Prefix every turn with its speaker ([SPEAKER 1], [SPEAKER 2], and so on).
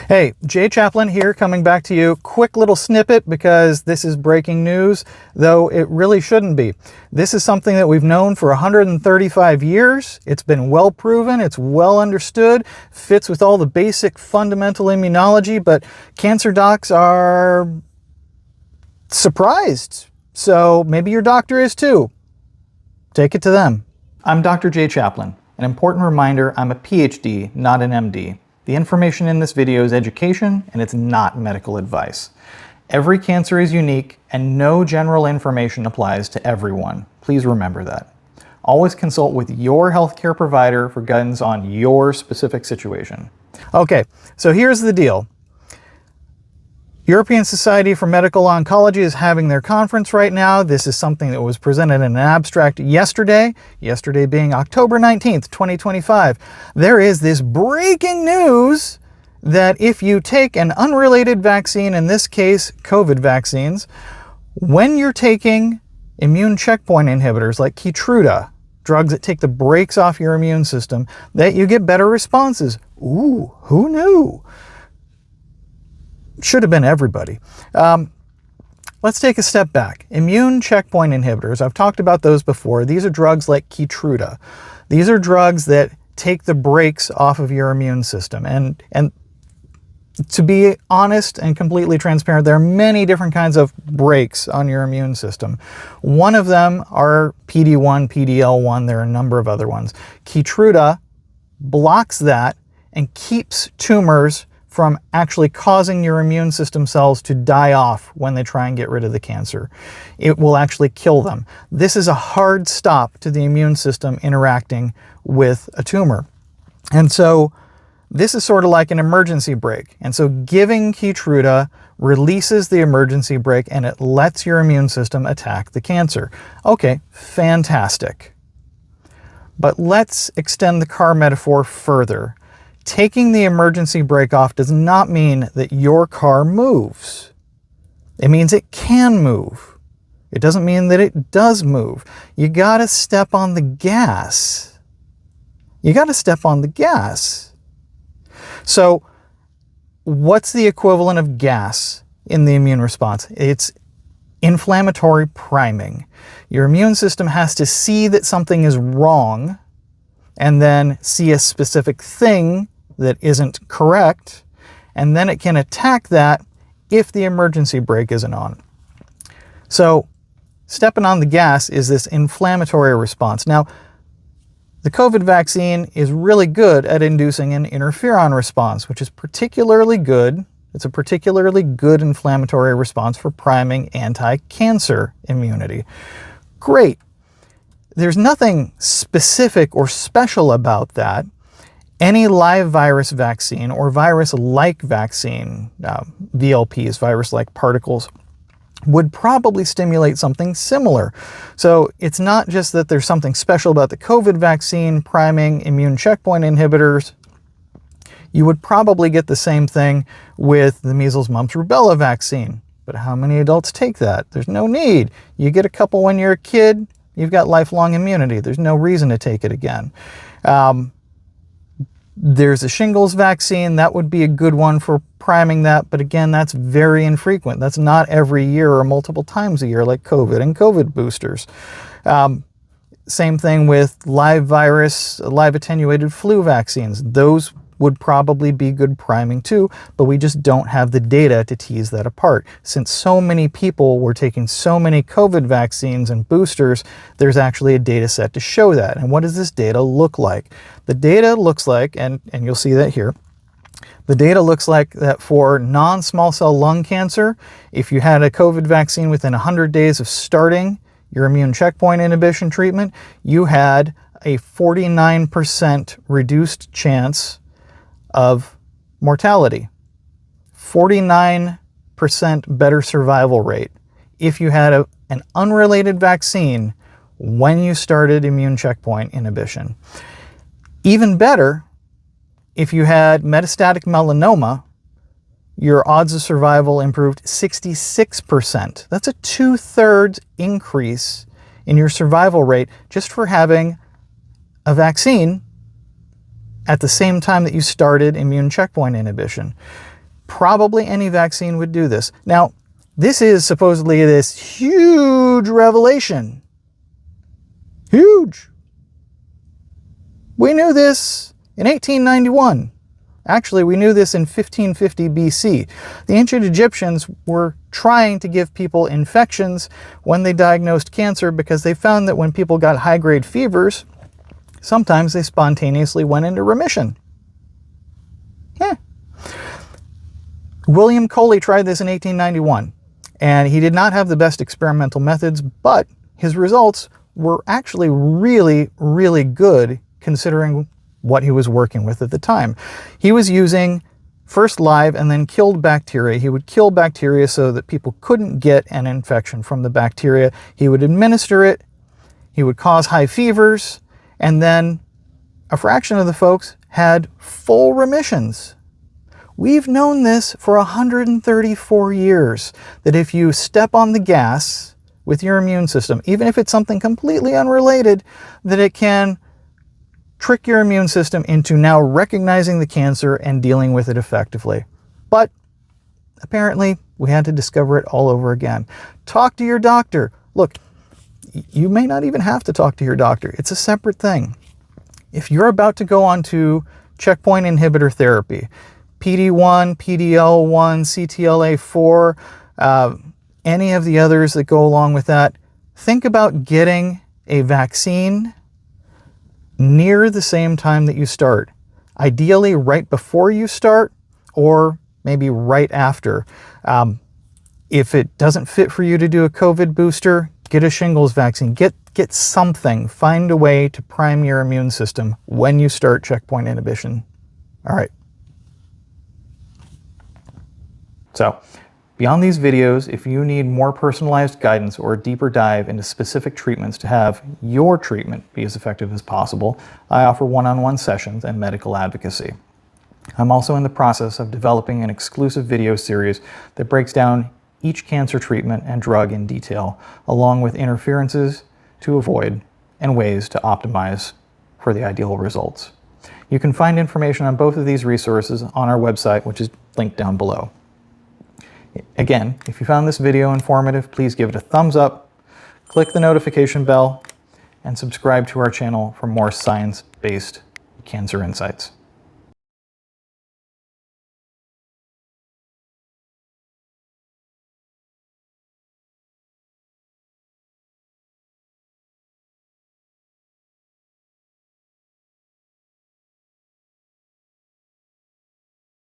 [SPEAKER 1] Hey, Jay Chaplin here, coming back to you. Quick little snippet because this is breaking news, though it really shouldn't be. This is something that we've known for 135 years. It's been well proven, it's well understood, fits with all the basic fundamental immunology, but cancer docs are surprised. So maybe your doctor is too. Take it to them. I'm Dr. Jay Chaplin. An important reminder, I'm a PhD, not an MD. The information in this video is education, and it's not medical advice. Every cancer is unique, and no general information applies to everyone. Please remember that. Always consult with your healthcare provider for guidance on your specific situation. Okay, so here's the deal. European Society for Medical Oncology is having their conference right now. This is something that was presented in an abstract yesterday being October 19th, 2025. There is this breaking news that if you take an unrelated vaccine, in this case COVID vaccines, when you're taking immune checkpoint inhibitors like keytruda, drugs that take the brakes off your immune system, that you get better responses. Ooh, who knew? Should have been everybody. Let's take a step back. Immune checkpoint inhibitors, I've talked about those before. These are drugs like keytruda. These are drugs that take the brakes off of your immune system. And to be honest and completely transparent, there are many different kinds of brakes on your immune system. One of them are PD-1, PD-L1. There are a number of other ones. Keytruda blocks that and keeps tumors from actually causing your immune system cells to die off when they try and get rid of the cancer. It will actually kill them. This is a hard stop to the immune system interacting with a tumor. And so this is sort of like an emergency brake. And so giving keytruda releases the emergency brake and it lets your immune system attack the cancer. Okay, fantastic. But let's extend the car metaphor further. Taking the emergency brake off does not mean that your car moves. It means it can move. It doesn't mean that it does move. You gotta step on the gas. You gotta step on the gas. So, what's the equivalent of gas in the immune response? It's inflammatory priming. Your immune system has to see that something is wrong and then see a specific thing that isn't correct, and then it can attack that if the emergency brake isn't on. So stepping on the gas is this inflammatory response. Now, the COVID vaccine is really good at inducing an interferon response, which is particularly good. It's a particularly good inflammatory response for priming anti-cancer immunity. Great. There's nothing specific or special about that. Any live virus vaccine or virus-like vaccine, VLPs, virus-like particles, would probably stimulate something similar. So it's not just that there's something special about the COVID vaccine priming immune checkpoint inhibitors. You would probably get the same thing with the measles, mumps, rubella vaccine. But how many adults take that? There's no need. You get a couple when you're a kid, you've got lifelong immunity. There's no reason to take it again. There's a shingles vaccine. That would be a good one for priming that. But again, that's very infrequent. That's not every year or multiple times a year like COVID and COVID boosters. Same thing with live virus, live attenuated flu vaccines. Those would probably be good priming too, but we just don't have the data to tease that apart. Since so many people were taking so many COVID vaccines and boosters, there's actually a data set to show that. And what does this data look like? The data looks like, and you'll see that here, the data looks like that for non-small cell lung cancer, if you had a COVID vaccine within 100 days of starting your immune checkpoint inhibition treatment, you had a 49% reduced chance of mortality. 49% better survival rate if you had an unrelated vaccine when you started immune checkpoint inhibition. Even better, if you had metastatic melanoma, your odds of survival improved 66%. That's a 2/3 increase in your survival rate just for having a vaccine at the same time that you started immune checkpoint inhibition. Probably any vaccine would do this. Now, this is supposedly this huge revelation. Huge. We knew this in 1891. Actually, we knew this in 1550 BC. The ancient Egyptians were trying to give people infections when they diagnosed cancer because they found that when people got high-grade fevers, sometimes they spontaneously went into remission. William Coley tried this in 1891, and he did not have the best experimental methods, but his results were actually really, really good considering what he was working with at the time. He was using first live and then killed bacteria. He would kill bacteria so that people couldn't get an infection from the bacteria. He would administer it, he would cause high fevers, and then a fraction of the folks had full remissions. We've known this for 134 years, that if you step on the gas with your immune system, even if it's something completely unrelated, that it can trick your immune system into now recognizing the cancer and dealing with it effectively. But apparently, we had to discover it all over again. Talk to your doctor. Look, you may not even have to talk to your doctor. It's a separate thing. If you're about to go on to checkpoint inhibitor therapy, PD-1, PD-L1, ctla4, any of the others that go along with that, think about getting a vaccine near the same time that you start. Ideally right before you start, or maybe right after. If it doesn't fit for you to do a COVID booster, get a shingles vaccine. Get something. Find a way to prime your immune system when you start checkpoint inhibition. All right. So, beyond these videos, if you need more personalized guidance or a deeper dive into specific treatments to have your treatment be as effective as possible, I offer one-on-one sessions and medical advocacy. I'm also in the process of developing an exclusive video series that breaks down each cancer treatment and drug in detail, along with interferences to avoid and ways to optimize for the ideal results. You can find information on both of these resources on our website, which is linked down below. Again, if you found this video informative, please give it a thumbs up, click the notification bell, and subscribe to our channel for more science-based cancer insights.